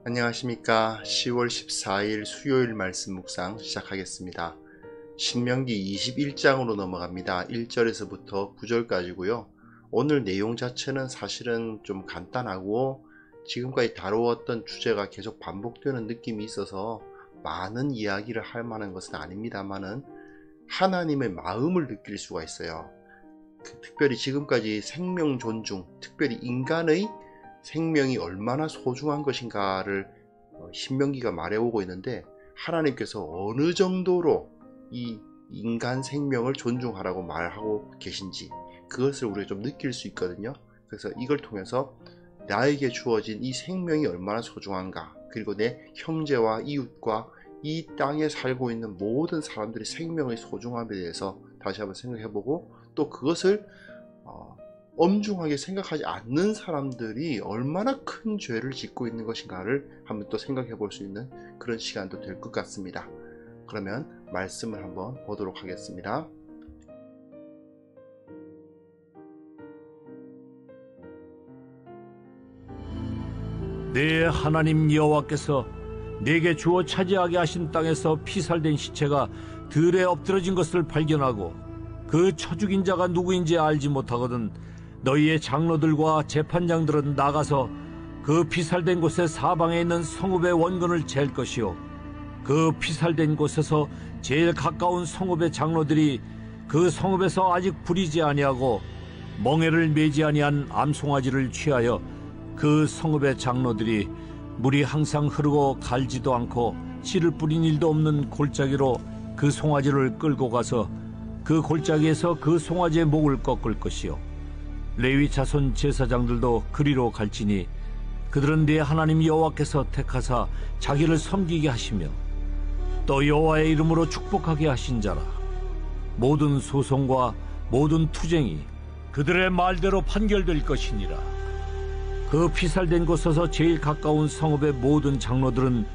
안녕하십니까. 10월 14일 수요일 말씀 묵상 시작하겠습니다. 신명기 21장으로 넘어갑니다. 1절에서부터 9절까지고요. 오늘 내용 자체는 사실은 좀 간단하고 지금까지 다루었던 주제가 계속 반복되는 느낌이 있어서 많은 이야기를 할 만한 것은 아닙니다만은 하나님의 마음을 느낄 수가 있어요. 특별히 지금까지 생명 존중, 특별히 인간의 생명이 얼마나 소중한 것인가를 신명기가 말해오고 있는데, 하나님께서 어느 정도로 이 인간 생명을 존중하라고 말하고 계신지 그것을 우리가 좀 느낄 수 있거든요. 그래서 이걸 통해서 나에게 주어진 이 생명이 얼마나 소중한가, 그리고 내 형제와 이웃과 이 땅에 살고 있는 모든 사람들의 생명의 소중함에 대해서 다시 한번 생각해보고, 또 그것을 엄중하게 생각하지 않는 사람들이 얼마나 큰 죄를 짓고 있는 것인가를 한번 또 생각해 볼 수 있는 그런 시간도 될 것 같습니다. 그러면 말씀을 한번 보도록 하겠습니다. 내 하나님 여호와께서 내게 주어 차지하게 하신 땅에서 피살된 시체가 들에 엎드러진 것을 발견하고 그 쳐죽인 자가 누구인지 알지 못하거든 너희의 장로들과 재판장들은 나가서 그 피살된 곳의 사방에 있는 성읍의 원근을 잴 것이요, 그 피살된 곳에서 제일 가까운 성읍의 장로들이 그 성읍에서 아직 부리지 아니하고 멍에를 매지 아니한 암송아지를 취하여 그 성읍의 장로들이 물이 항상 흐르고 갈지도 않고 씨를 뿌린 일도 없는 골짜기로 그 송아지를 끌고 가서 그 골짜기에서 그 송아지의 목을 꺾을 것이요, 레위 자손 제사장들도 그리로 갈지니 그들은 네 하나님 여호와께서 택하사 자기를 섬기게 하시며 또 여호와의 이름으로 축복하게 하신 자라. 모든 소송과 모든 투쟁이 그들의 말대로 판결될 것이니라. 그 피살된 곳에서 제일 가까운 성읍의 모든 장로들은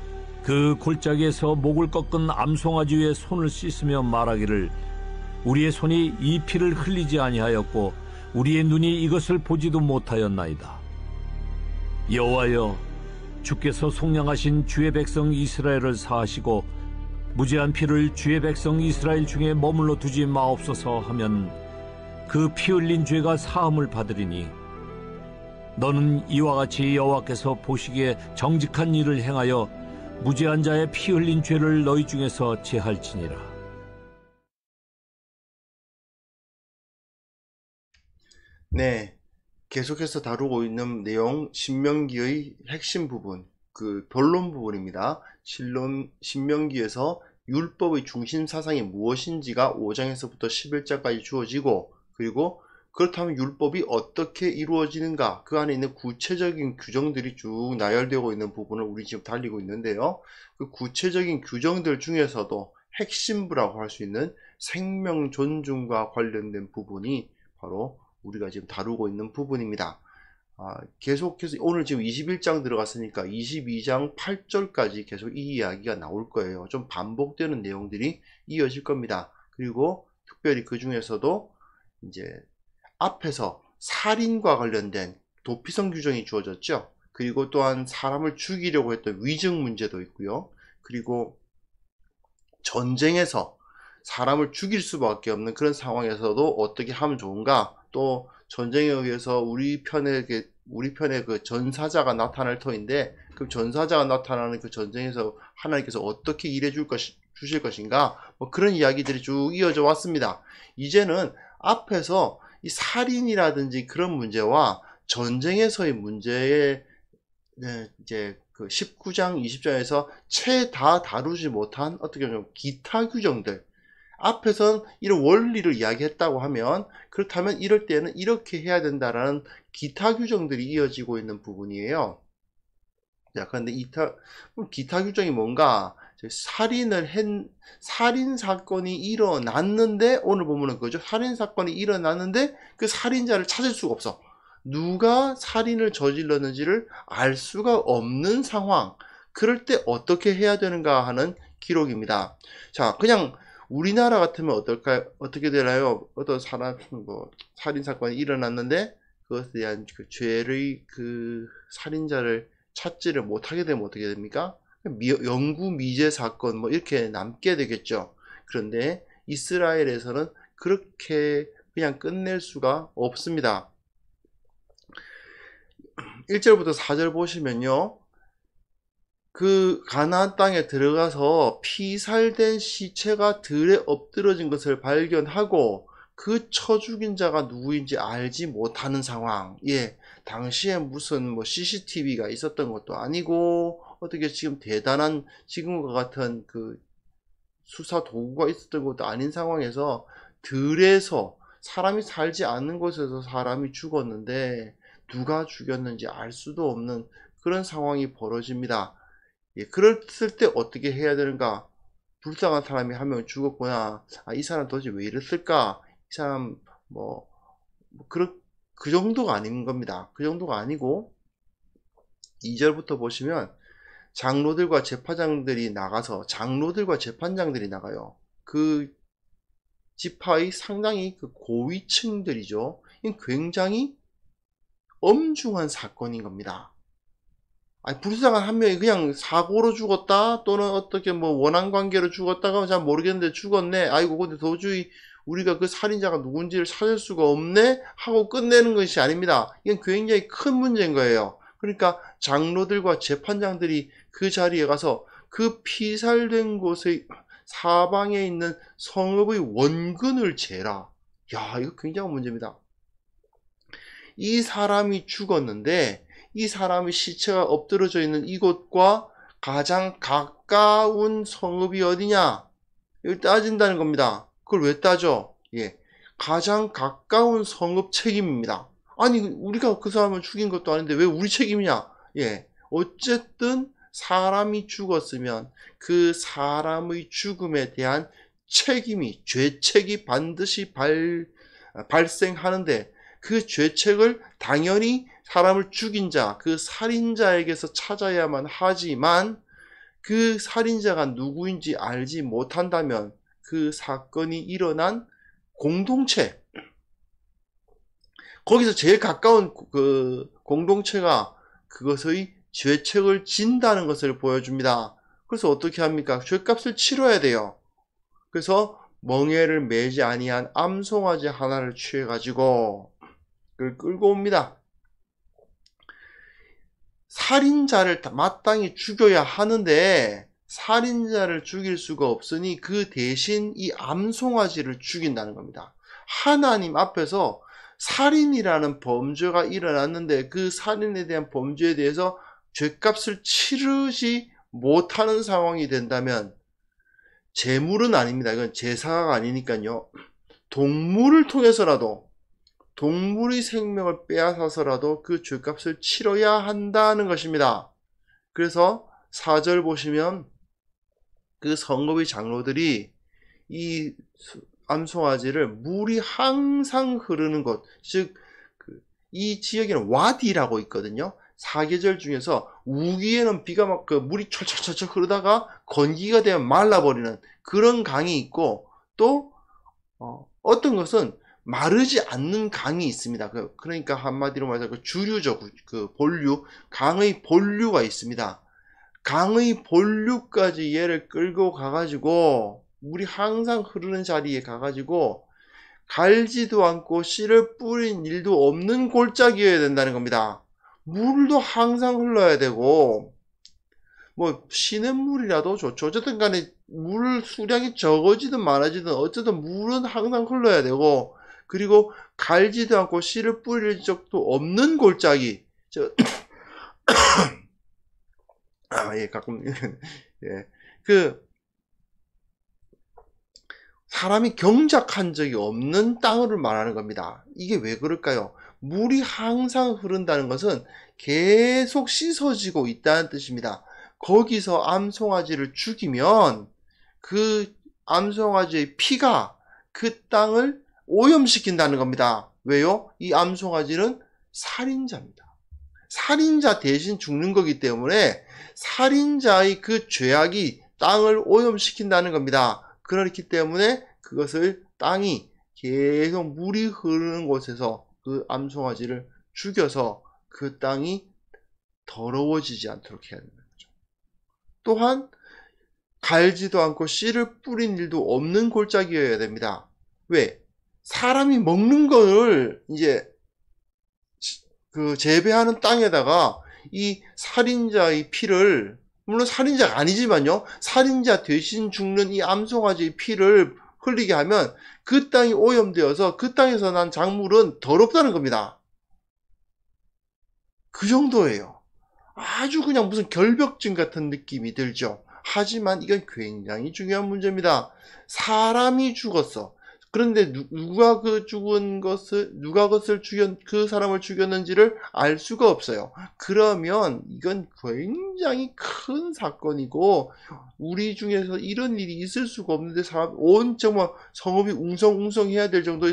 그 골짜기에서 목을 꺾은 암송아지 위에 손을 씻으며 말하기를, 우리의 손이 이 피를 흘리지 아니하였고 우리의 눈이 이것을 보지도 못하였나이다. 여호와여, 주께서 속량하신 주의 백성 이스라엘을 사하시고 무죄한 피를 주의 백성 이스라엘 중에 머물러 두지 마옵소서 하면 그 피 흘린 죄가 사함을 받으리니, 너는 이와 같이 여호와께서 보시기에 정직한 일을 행하여 무죄한 자의 피 흘린 죄를 너희 중에서 제할지니라. 네, 계속해서 다루고 있는 내용, 신명기의 핵심 부분, 그 본론 부분입니다. 신명기에서 율법의 중심 사상이 무엇인지가 5장에서부터 11장까지 주어지고, 그리고 그렇다면 율법이 어떻게 이루어지는가, 그 안에 있는 구체적인 규정들이 쭉 나열되고 있는 부분을 우리 지금 달리고 있는데요. 그 구체적인 규정들 중에서도 핵심부라고 할 수 있는 생명 존중과 관련된 부분이 바로 우리가 지금 다루고 있는 부분입니다. 계속해서 오늘 지금 21장 들어갔으니까 22장 8절까지 계속 이 이야기가 나올 거예요. 좀 반복되는 내용들이 이어질 겁니다. 그리고 특별히 그 중에서도 이제 앞에서 살인과 관련된 도피성 규정이 주어졌죠. 그리고 또한 사람을 죽이려고 했던 위증 문제도 있고요. 그리고 전쟁에서 사람을 죽일 수밖에 없는 그런 상황에서도 어떻게 하면 좋은가, 또 전쟁에 의해서 우리 편에 그 전사자가 나타날 터인데, 그 전사자가 나타나는 그 전쟁에서 하나님께서 어떻게 주실 것인가, 뭐 그런 이야기들이 쭉 이어져 왔습니다. 이제는 앞에서 이 살인이라든지 그런 문제와 전쟁에서의 문제에 이제 그 19장 20장에서 채 다 다루지 못한 어떻게 보면 기타 규정들, 앞에선 이런 원리를 이야기했다고 하면, 그렇다면 이럴 때는 이렇게 해야 된다라는 기타 규정들이 이어지고 있는 부분이에요. 자, 그런데 기타 규정이 뭔가, 살인 사건이 일어났는데, 오늘 보면은 그죠? 살인 사건이 일어났는데 그 살인자를 찾을 수가 없어. 누가 살인을 저질렀는지를 알 수가 없는 상황. 그럴 때 어떻게 해야 되는가 하는 기록입니다. 자, 그냥 우리나라 같으면 어떻게 되나요? 어떤 살인 사건이 일어났는데 그것에 대한 그 죄의 그 살인자를 찾지를 못하게 되면 어떻게 됩니까? 영구 미제 사건 뭐 이렇게 남게 되겠죠. 그런데 이스라엘에서는 그렇게 그냥 끝낼 수가 없습니다. 1절부터 4절 보시면요. 그 가나안 땅에 들어가서 피살된 시체가 들에 엎드러진 것을 발견하고 그 쳐 죽인 자가 누구인지 알지 못하는 상황. 예, 당시에 무슨 뭐 CCTV가 있었던 것도 아니고 어떻게 지금 대단한 지금과 같은 그 수사 도구가 있었던 것도 아닌 상황에서 들에서 사람이 살지 않는 곳에서 사람이 죽었는데 누가 죽였는지 알 수도 없는 그런 상황이 벌어집니다. 예, 그랬을 때 어떻게 해야 되는가? 불쌍한 사람이 한 명 죽었구나. 아, 이 사람 도대체 왜 이랬을까? 이 사람 그 정도가 아닌 겁니다. 그 정도가 아니고 2절부터 보시면 장로들과 재판장들이 나가서 장로들과 재판장들이 나가요. 그 지파의 상당히 그 고위층들이죠. 굉장히 엄중한 사건인 겁니다. 아니, 불쌍한 한 명이 그냥 사고로 죽었다 또는 어떻게 뭐 원한 관계로 죽었다가 잘 모르겠는데 죽었네. 아이고 근데 도저히 우리가 그 살인자가 누군지를 찾을 수가 없네 하고 끝내는 것이 아닙니다. 이건 굉장히 큰 문제인 거예요. 그러니까 장로들과 재판장들이 그 자리에 가서 그 피살된 곳의 사방에 있는 성읍의 원근을 재라. 야, 이거 굉장한 문제입니다. 이 사람이 죽었는데 이 사람의 시체가 엎드러져 있는 이곳과 가장 가까운 성읍이 어디냐? 이걸 따진다는 겁니다. 그걸 왜 따져? 예, 가장 가까운 성읍 책임입니다. 아니, 우리가 그 사람을 죽인 것도 아닌데 왜 우리 책임이냐? 예, 어쨌든 사람이 죽었으면 그 사람의 죽음에 대한 책임이, 죄책이 반드시 발생하는데 그 죄책을 당연히 사람을 죽인 자, 그 살인자에게서 찾아야만 하지만 그 살인자가 누구인지 알지 못한다면 그 사건이 일어난 공동체, 거기서 제일 가까운 그 공동체가 그것의 죄책을 진다는 것을 보여줍니다. 그래서 어떻게 합니까? 죄값을 치러야 돼요. 그래서 멍에를 매지 아니한 암송아지 하나를 취해가지고 그걸 끌고 옵니다. 살인자를 마땅히 죽여야 하는데 살인자를 죽일 수가 없으니 그 대신 이 암송아지를 죽인다는 겁니다. 하나님 앞에서 살인이라는 범죄가 일어났는데 그 살인에 대한 범죄에 대해서 죄값을 치르지 못하는 상황이 된다면 제물은 아닙니다. 이건 제사가 아니니까요. 동물을 통해서라도 동물의 생명을 빼앗아서라도 그 죄값을 치러야 한다는 것입니다. 그래서 4절 보시면 그 성읍의 장로들이 이 암송아지를 물이 항상 흐르는 곳, 즉 이 지역에는 와디라고 있거든요. 사계절 중에서 우기에는 비가 막 그 물이 철철철철 흐르다가 건기가 되면 말라버리는 그런 강이 있고 또 어떤 것은 마르지 않는 강이 있습니다. 그러니까 한마디로 말해서 그 주류죠. 그 본류, 강의 본류가 있습니다. 강의 본류까지 얘를 끌고 가가지고 물이 항상 흐르는 자리에 가가지고 갈지도 않고 씨를 뿌린 일도 없는 골짜기여야 된다는 겁니다. 물도 항상 흘러야 되고 뭐 시냇물이라도 좋죠. 어쨌든 간에 물 수량이 적어지든 많아지든 어쨌든 물은 항상 흘러야 되고 그리고 갈지도 않고 씨를 뿌릴 적도 없는 골짜기. 예, 가끔 예. 사람이 경작한 적이 없는 땅을 말하는 겁니다. 이게 왜 그럴까요? 물이 항상 흐른다는 것은 계속 씻어지고 있다는 뜻입니다. 거기서 암송아지를 죽이면 그 암송아지의 피가 그 땅을 오염시킨다는 겁니다. 왜요? 이 암송아지는 살인자입니다. 살인자 대신 죽는 거기 때문에 살인자의 그 죄악이 땅을 오염시킨다는 겁니다. 그렇기 때문에 그것을 땅이 계속 물이 흐르는 곳에서 그 암송아지를 죽여서 그 땅이 더러워지지 않도록 해야 된다는 거죠. 또한 갈지도 않고 씨를 뿌린 일도 없는 골짜기여야 됩니다. 왜? 사람이 먹는 걸 이제 그 재배하는 땅에다가 이 살인자의 피를, 물론 살인자가 아니지만요, 살인자 대신 죽는 이 암송아지의 피를 흘리게 하면 그 땅이 오염되어서 그 땅에서 난 작물은 더럽다는 겁니다. 그 정도예요. 아주 그냥 무슨 결벽증 같은 느낌이 들죠. 하지만 이건 굉장히 중요한 문제입니다. 사람이 죽었어. 그런데 누가 그 사람을 죽였는지를 알 수가 없어요. 그러면 이건 굉장히 큰 사건이고, 우리 중에서 이런 일이 있을 수가 없는데, 온 정말 성읍이 웅성웅성해야 될 정도의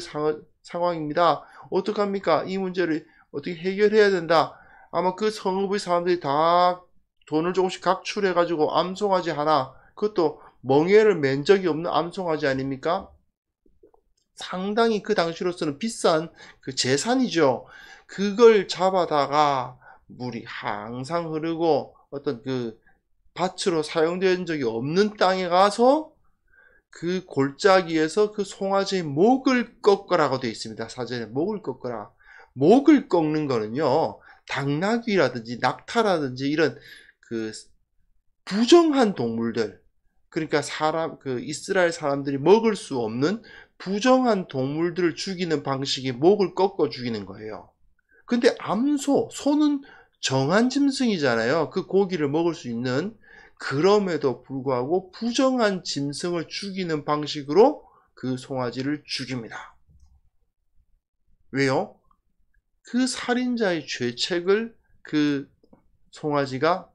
상황입니다. 어떡합니까? 이 문제를 어떻게 해결해야 된다. 아마 그 성읍의 사람들이 다 돈을 조금씩 각출해가지고 암송아지 하나, 그것도 멍에를 맨 적이 없는 암송아지 아닙니까? 상당히 그 당시로서는 비싼 그 재산이죠. 그걸 잡아다가 물이 항상 흐르고 어떤 그 밭으로 사용된 적이 없는 땅에 가서 그 골짜기에서 그 송아지의 목을 꺾으라고 되어 있습니다. 사전에 목을 꺾으라. 목을 꺾는 거는요, 당나귀라든지 낙타라든지 이런 그 부정한 동물들, 그러니까 그 이스라엘 사람들이 먹을 수 없는 부정한 동물들을 죽이는 방식이 목을 꺾어 죽이는 거예요. 근데 소는 정한 짐승이잖아요. 그 고기를 먹을 수 있는. 그럼에도 불구하고 부정한 짐승을 죽이는 방식으로 그 송아지를 죽입니다. 왜요? 그 살인자의 죄책을 그 송아지가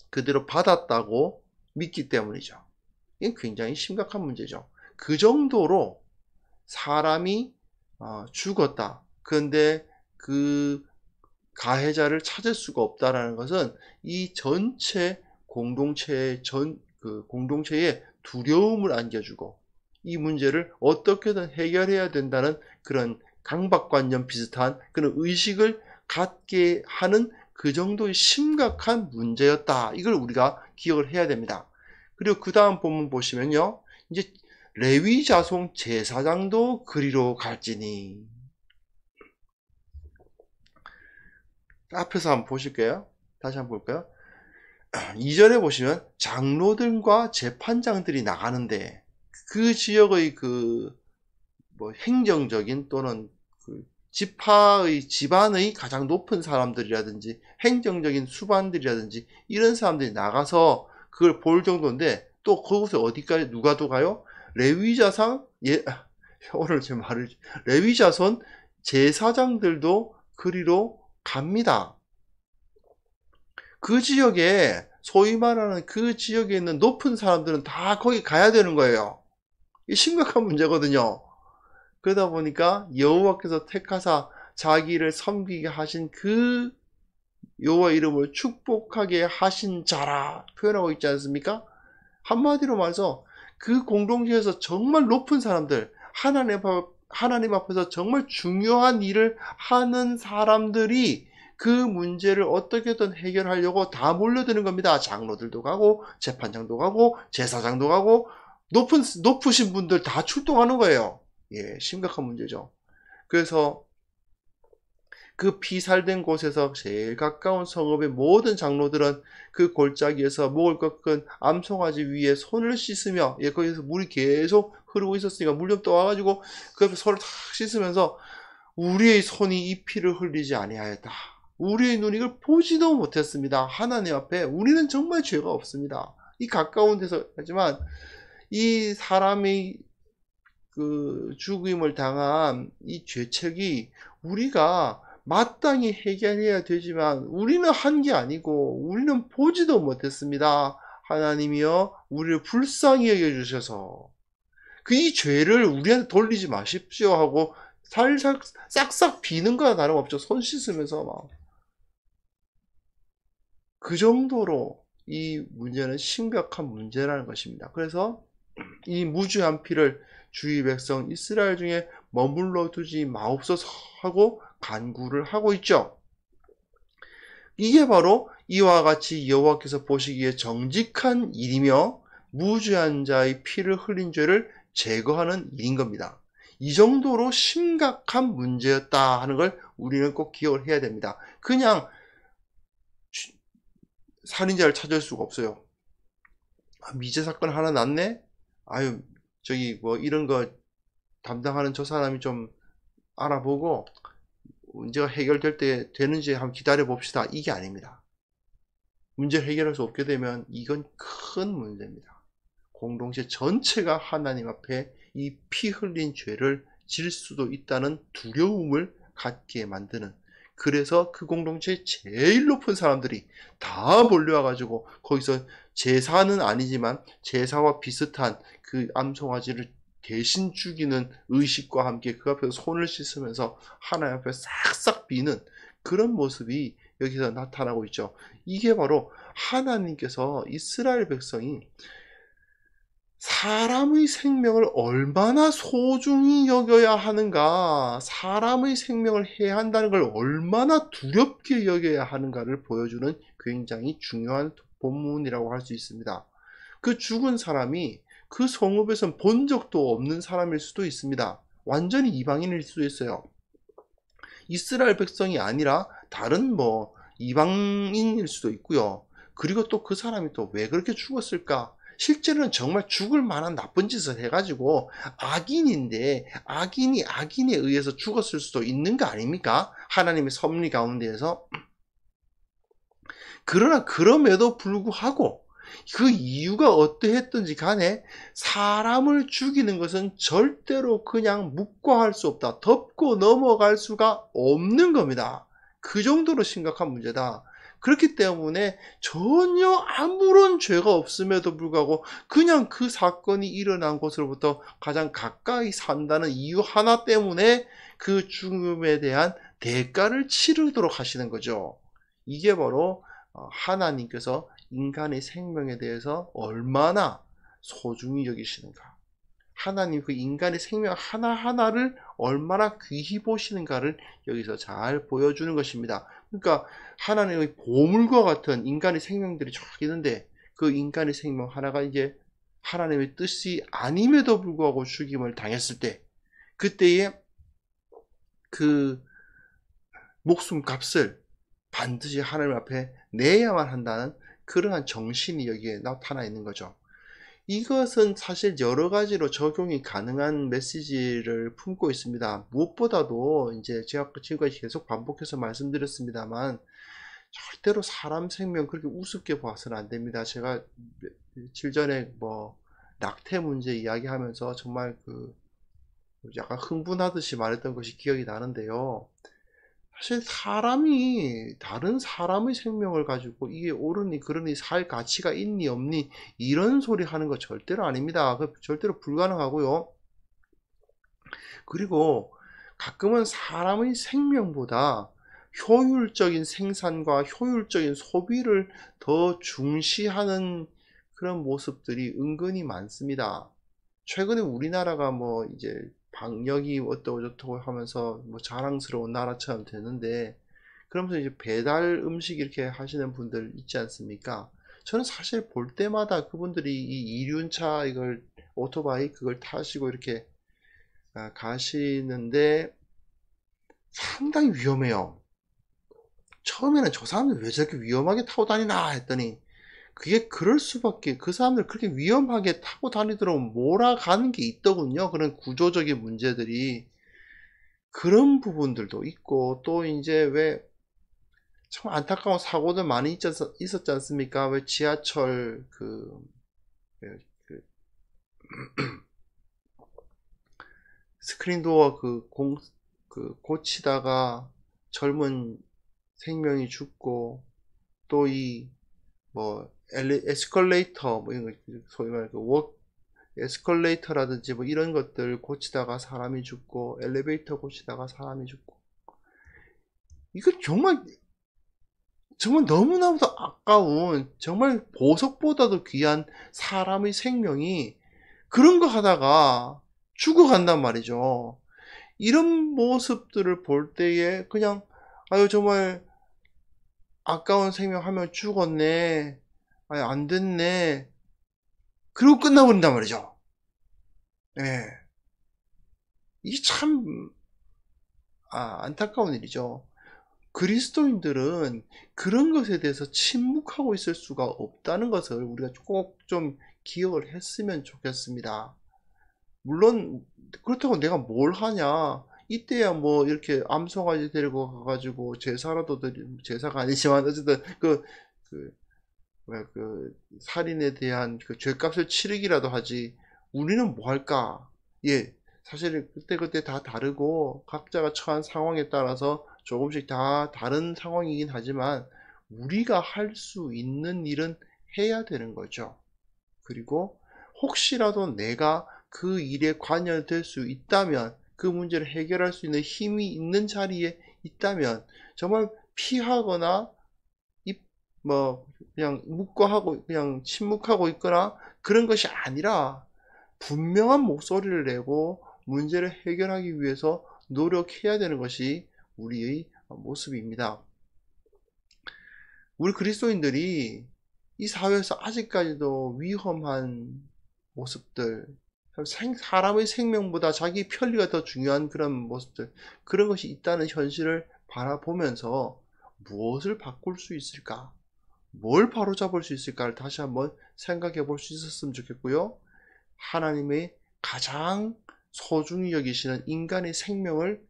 그대로 받았다고 믿기 때문이죠. 이게 굉장히 심각한 문제죠. 그 정도로 사람이 죽었다. 그런데 그 가해자를 찾을 수가 없다라는 것은 이 전체 공동체의 공동체에 두려움을 안겨주고 이 문제를 어떻게든 해결해야 된다는 그런 강박관념 비슷한 그런 의식을 갖게 하는 그 정도의 심각한 문제였다. 이걸 우리가 기억을 해야 됩니다. 그리고 그 다음 본문 보시면요, 이제 레위 자손 제사장도 그리로 갈지니. 앞에서 한번 보실게요. 다시 한번 볼까요? 2절에 보시면 장로들과 재판장들이 나가는데 그 지역의 행정적인 또는 집안의 가장 높은 사람들이라든지 행정적인 수반들이라든지 이런 사람들이 나가서 그걸 볼 정도인데, 또 그곳에 어디까지 누가 또 가요? 오늘 제 말을, 레위자손 제사장들도 그리로 갑니다. 그 지역에, 소위 말하는 그 지역에 있는 높은 사람들은 다 거기 가야 되는 거예요. 이게 심각한 문제거든요. 그러다 보니까 여호와께서 택하사 자기를 섬기게 하신 그 여호와 이름을 축복하게 하신 자라 표현하고 있지 않습니까? 한마디로 말해서 그 공동체에서 정말 높은 사람들, 하나님 앞에서 정말 중요한 일을 하는 사람들이 그 문제를 어떻게든 해결하려고 다 몰려드는 겁니다. 장로들도 가고 재판장도 가고 제사장도 가고 높으신 분들 다 출동하는 거예요. 예, 심각한 문제죠. 그래서 그 피살된 곳에서 제일 가까운 성읍의 모든 장로들은 그 골짜기에서 목을 꺾은 암송아지 위에 손을 씻으며, 예, 거기서 물이 계속 흐르고 있었으니까 물 좀 떠와가지고 그 옆에 손을 탁 씻으면서 우리의 손이 이 피를 흘리지 아니하였다. 우리의 눈이 이걸 보지도 못했습니다. 하나님 앞에 우리는 정말 죄가 없습니다. 이 가까운 데서 하지만 이 사람의 그 죽임을 당한 이 죄책이 우리가 마땅히 해결해야 되지만 우리는 한 게 아니고 우리는 보지도 못했습니다. 하나님이여 우리를 불쌍히 여겨주셔서 이 죄를 우리한테 돌리지 마십시오 하고 살살 싹싹 비는 거나 다름없죠. 손 씻으면서 막. 그 정도로 이 문제는 심각한 문제라는 것입니다. 그래서 이 무죄한 피를 주의 백성 이스라엘 중에 머물러 두지 마옵소서 하고 간구를 하고 있죠. 이게 바로 이와 같이 여호와께서 보시기에 정직한 일이며 무죄한 자의 피를 흘린 죄를 제거하는 일인 겁니다. 이 정도로 심각한 문제였다 하는 걸 우리는 꼭 기억을 해야 됩니다. 그냥 살인자를 찾을 수가 없어요. 미제 사건 하나 났네? 아유, 저기 뭐 이런 거 담당하는 저 사람이 좀 알아보고 문제가 해결될 때 되는지 한번 기다려 봅시다. 이게 아닙니다. 문제를 해결할 수 없게 되면 이건 큰 문제입니다. 공동체 전체가 하나님 앞에 이 피 흘린 죄를 질 수도 있다는 두려움을 갖게 만드는, 그래서 그 공동체의 제일 높은 사람들이 다 몰려와가지고 거기서 제사는 아니지만 제사와 비슷한 그 암송아지를 대신 죽이는 의식과 함께 그 앞에서 손을 씻으면서 하나님 앞에 싹싹 비는 그런 모습이 여기서 나타나고 있죠. 이게 바로 하나님께서 이스라엘 백성이 사람의 생명을 얼마나 소중히 여겨야 하는가, 사람의 생명을 해야 한다는 걸 얼마나 두렵게 여겨야 하는가를 보여주는 굉장히 중요한 본문이라고 할 수 있습니다. 그 죽은 사람이 그 성읍에선 본 적도 없는 사람일 수도 있습니다. 완전히 이방인일 수도 있어요. 이스라엘 백성이 아니라 다른 뭐 이방인일 수도 있고요. 그리고 또 그 사람이 또 왜 그렇게 죽었을까? 실제로는 정말 죽을 만한 나쁜 짓을 해가지고 악인인데 악인이 악인에 의해서 죽었을 수도 있는 거 아닙니까? 하나님의 섭리 가운데에서. 그러나 그럼에도 불구하고 그 이유가 어떠했든지 간에 사람을 죽이는 것은 절대로 그냥 묵과할 수 없다. 덮고 넘어갈 수가 없는 겁니다. 그 정도로 심각한 문제다. 그렇기 때문에 전혀 아무런 죄가 없음에도 불구하고 그냥 그 사건이 일어난 곳으로부터 가장 가까이 산다는 이유 하나 때문에 그 죽음에 대한 대가를 치르도록 하시는 거죠. 이게 바로 하나님께서 인간의 생명에 대해서 얼마나 소중히 여기시는가, 하나님 그 인간의 생명 하나하나를 얼마나 귀히 보시는가를 여기서 잘 보여주는 것입니다. 그러니까 하나님의 보물과 같은 인간의 생명들이 쫙 있는데 그 인간의 생명 하나가 이제 하나님의 뜻이 아님에도 불구하고 죽임을 당했을 때, 그때에 그 목숨값을 반드시 하나님 앞에 내야만 한다는 그러한 정신이 여기에 나타나 있는 거죠. 이것은 사실 여러 가지로 적용이 가능한 메시지를 품고 있습니다. 무엇보다도 이제 제가 지금까지 계속 반복해서 말씀드렸습니다만 절대로 사람 생명 그렇게 우습게 봐서는 안 됩니다. 제가 며칠 전에 뭐 낙태 문제 이야기하면서 정말 그 약간 흥분하듯이 말했던 것이 기억이 나는데요. 사실 사람이 다른 사람의 생명을 가지고 이게 옳으니 그러니 살 가치가 있니 없니 이런 소리 하는 거 절대로 아닙니다. 절대로 불가능하고요. 그리고 가끔은 사람의 생명보다 효율적인 생산과 효율적인 소비를 더 중시하는 그런 모습들이 은근히 많습니다. 최근에 우리나라가 뭐 이제 방역이 어떠고 저떠고 하면서 뭐 자랑스러운 나라처럼 되는데, 그러면서 이제 배달 음식 이렇게 하시는 분들 있지 않습니까? 저는 사실 볼 때마다 그분들이 이 이륜차 이걸 오토바이 그걸 타시고 이렇게 가시는데 상당히 위험해요. 처음에는 저 사람들 왜 저렇게 위험하게 타고 다니나 했더니 그게 그럴 수밖에, 그 사람들 그렇게 위험하게 타고 다니도록 몰아가는 게 있더군요. 그런 구조적인 문제들이. 그런 부분들도 있고, 또 이제 왜 참 안타까운 사고들 많이 있었지 않습니까? 왜 지하철 스크린도어 고치다가 젊은 생명이 죽고, 또 뭐 에스컬레이터 뭐 이런 거 소위 말해 에스컬레이터라든지 뭐 이런 것들 고치다가 사람이 죽고, 엘리베이터 고치다가 사람이 죽고, 이거 정말 너무나도 아까운, 정말 보석보다도 귀한 사람의 생명이 그런 거 하다가 죽어간단 말이죠. 이런 모습들을 볼 때에 그냥 아유 정말 아까운 생명 하면 죽었네, 아니 안 됐네, 그리고 끝나버린단 말이죠. 예, 이게 참 안타까운 일이죠. 그리스도인들은 그런 것에 대해서 침묵하고 있을 수가 없다는 것을 우리가 꼭 좀 기억을 했으면 좋겠습니다. 물론 그렇다고 내가 뭘 하냐, 이때야 뭐 이렇게 암송아지 데리고 가가지고 제사라도 제사가 아니지만 어쨌든 그 뭐야 그 살인에 대한 그 죄값을 치르기라도 하지, 우리는 뭐 할까? 예, 사실 그때그때 다 다르고 각자가 처한 상황에 따라서 조금씩 다 다른 상황이긴 하지만 우리가 할 수 있는 일은 해야 되는 거죠. 그리고 혹시라도 내가 그 일에 관여될 수 있다면, 그 문제를 해결할 수 있는 힘이 있는 자리에 있다면 정말 피하거나 뭐 그냥 묵과하고 그냥 침묵하고 있거나 그런 것이 아니라 분명한 목소리를 내고 문제를 해결하기 위해서 노력해야 되는 것이 우리의 모습입니다. 우리 그리스도인들이 이 사회에서 아직까지도 위험한 모습들, 사람의 생명보다 자기 편리가 더 중요한 그런 모습들, 그런 것이 있다는 현실을 바라보면서 무엇을 바꿀 수 있을까? 뭘 바로잡을 수 있을까를 다시 한번 생각해 볼 수 있었으면 좋겠고요. 하나님의 가장 소중히 여기시는 인간의 생명을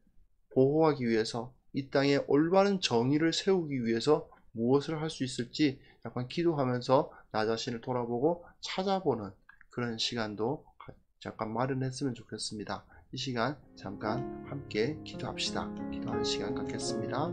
보호하기 위해서, 이 땅에 올바른 정의를 세우기 위해서 무엇을 할 수 있을지 약간 기도하면서 나 자신을 돌아보고 찾아보는 그런 시간도 잠깐 마련했으면 좋겠습니다. 이 시간 잠깐 함께 기도합시다. 기도하는 시간 갖겠습니다.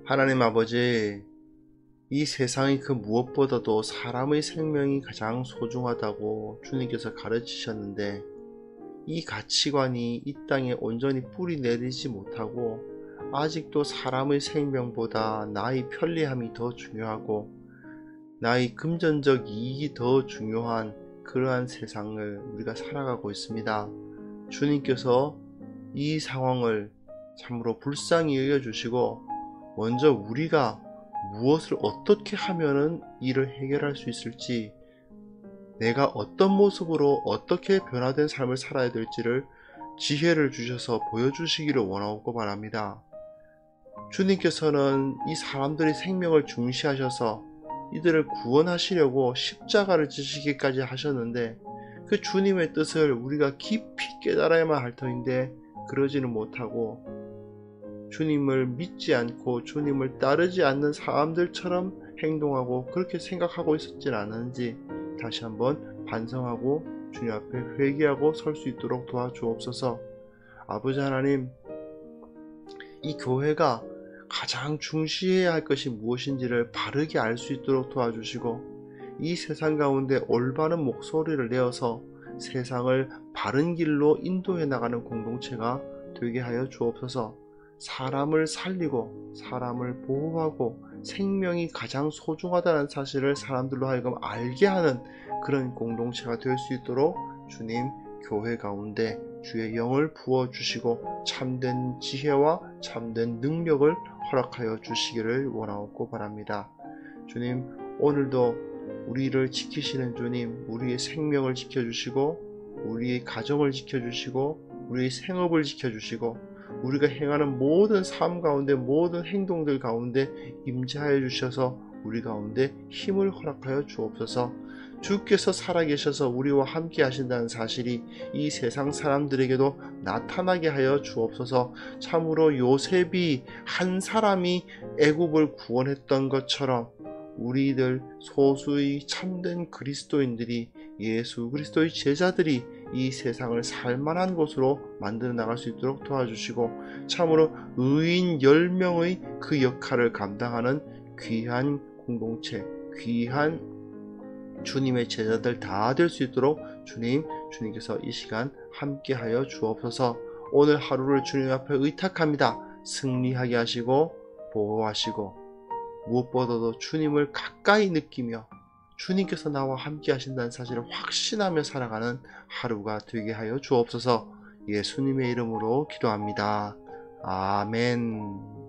하나님 아버지, 이 세상의 그 무엇보다도 사람의 생명이 가장 소중하다고 주님께서 가르치셨는데, 이 가치관이 이 땅에 온전히 뿌리 내리지 못하고 아직도 사람의 생명보다 나의 편리함이 더 중요하고 나의 금전적 이익이 더 중요한 그러한 세상을 우리가 살아가고 있습니다. 주님께서 이 상황을 참으로 불쌍히 여겨주시고 먼저 우리가 무엇을 어떻게 하면은 이를 해결할 수 있을지, 내가 어떤 모습으로 어떻게 변화된 삶을 살아야 될지를 지혜를 주셔서 보여주시기를 원하고 바랍니다. 주님께서는 이 사람들의 생명을 중시하셔서 이들을 구원하시려고 십자가를 지시기까지 하셨는데, 그 주님의 뜻을 우리가 깊이 깨달아야만 할 터인데 그러지는 못하고 주님을 믿지 않고 주님을 따르지 않는 사람들처럼 행동하고 그렇게 생각하고 있었진 않은지 다시 한번 반성하고 주님 앞에 회개하고 설 수 있도록 도와주옵소서. 아버지 하나님, 이 교회가 가장 중시해야 할 것이 무엇인지를 바르게 알 수 있도록 도와주시고, 이 세상 가운데 올바른 목소리를 내어서 세상을 바른 길로 인도해 나가는 공동체가 되게 하여 주옵소서. 사람을 살리고 사람을 보호하고 생명이 가장 소중하다는 사실을 사람들로 하여금 알게 하는 그런 공동체가 될 수 있도록 주님 교회 가운데 주의 영을 부어주시고 참된 지혜와 참된 능력을 허락하여 주시기를 원하옵고 바랍니다. 주님, 오늘도 우리를 지키시는 주님, 우리의 생명을 지켜주시고 우리의 가정을 지켜주시고 우리의 생업을 지켜주시고 우리가 행하는 모든 삶 가운데 모든 행동들 가운데 임재하여 주셔서 우리 가운데 힘을 허락하여 주옵소서. 주께서 살아계셔서 우리와 함께 하신다는 사실이 이 세상 사람들에게도 나타나게 하여 주옵소서. 참으로 요셉이 한 사람이 애굽을 구원했던 것처럼 우리들 소수의 참된 그리스도인들이, 예수 그리스도의 제자들이 이 세상을 살만한 곳으로 만들어 나갈 수 있도록 도와주시고 참으로 의인 10명의 그 역할을 감당하는 귀한 공동체, 귀한 주님의 제자들 다 될 수 있도록 주님께서 이 시간 함께하여 주옵소서. 오늘 하루를 주님 앞에 의탁합니다. 승리하게 하시고 보호하시고 무엇보다도 주님을 가까이 느끼며 주님께서 나와 함께 하신다는 사실을 확신하며 살아가는 하루가 되게 하여 주옵소서. 예수님의 이름으로 기도합니다. 아멘.